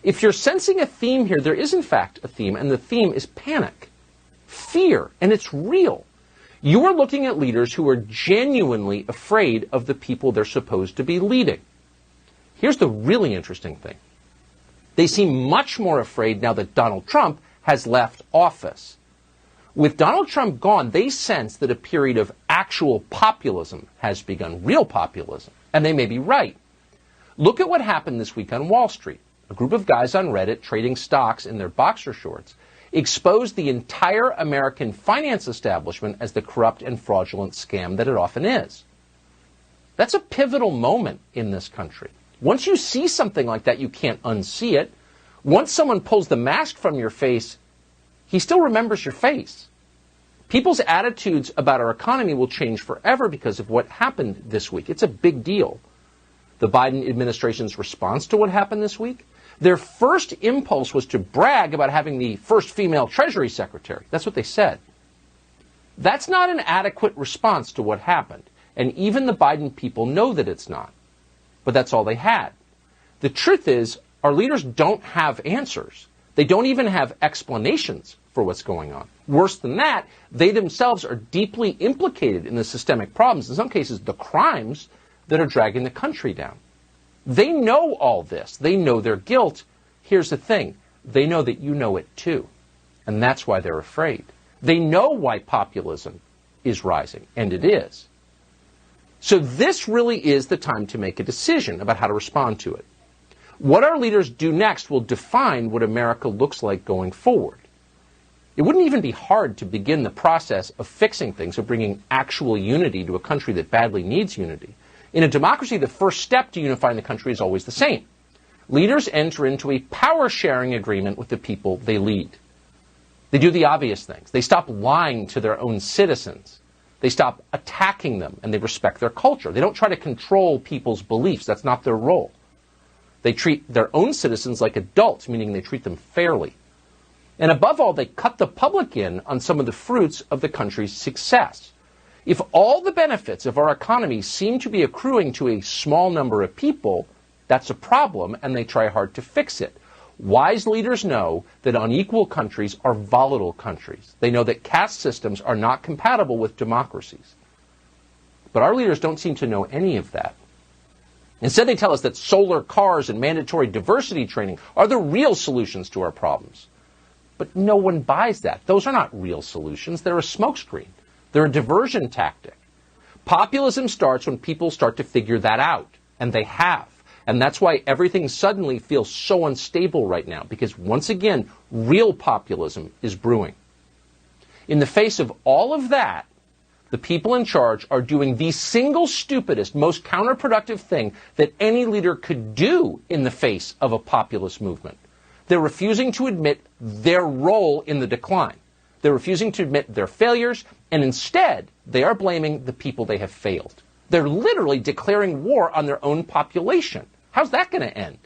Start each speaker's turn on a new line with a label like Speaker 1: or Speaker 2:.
Speaker 1: If you're sensing a theme here, there is in fact a theme, and the theme is panic, fear, and it's real. You are looking at leaders who are genuinely afraid of the people they're supposed to be leading. Here's the really interesting thing. They seem much more afraid now that Donald Trump has left office. With Donald Trump gone, they sense that a period of actual populism has begun, real populism, and they may be right. Look at what happened this week on Wall Street. A group of guys on Reddit trading stocks in their boxer shorts exposed the entire American finance establishment as the corrupt and fraudulent scam that it often is. That's a pivotal moment in this country. Once you see something like that, you can't unsee it. Once someone pulls the mask from your face, he still remembers your face. People's attitudes about our economy will change forever because of what happened this week. It's a big deal. The Biden administration's response to what happened this week, their first impulse was to brag about having the first female Treasury Secretary. That's what they said. That's not an adequate response to what happened, and even the Biden people know that it's not. But that's all they had. The truth is, our leaders don't have answers. They don't even have explanations for what's going on. Worse than that, they themselves are deeply implicated in the systemic problems, in some cases the crimes that are dragging the country down. They know all this. They know their guilt. Here's the thing. They know that you know it too. And that's why they're afraid. They know why populism is rising, and it is. So this really is the time to make a decision about how to respond to it. What our leaders do next will define what America looks like going forward. It wouldn't even be hard to begin the process of fixing things, of bringing actual unity to a country that badly needs unity. In a democracy, the first step to unifying the country is always the same. Leaders enter into a power-sharing agreement with the people they lead. They do the obvious things. They stop lying to their own citizens. They stop attacking them, and they respect their culture. They don't try to control people's beliefs. That's not their role. They treat their own citizens like adults, meaning they treat them fairly. And above all, they cut the public in on some of the fruits of the country's success. If all the benefits of our economy seem to be accruing to a small number of people, that's a problem, and they try hard to fix it. Wise leaders know that unequal countries are volatile countries. They know that caste systems are not compatible with democracies. But our leaders don't seem to know any of that. Instead, they tell us that solar cars and mandatory diversity training are the real solutions to our problems. But no one buys that. Those are not real solutions. They're a smokescreen. They're a diversion tactic. Populism starts when people start to figure that out, and they have. And that's why everything suddenly feels so unstable right now, because once again, real populism is brewing. In the face of all of that, the people in charge are doing the single stupidest, most counterproductive thing that any leader could do in the face of a populist movement. They're refusing to admit their role in the decline. They're refusing to admit their failures, and instead, they are blaming the people they have failed. They're literally declaring war on their own population. How's that going to end?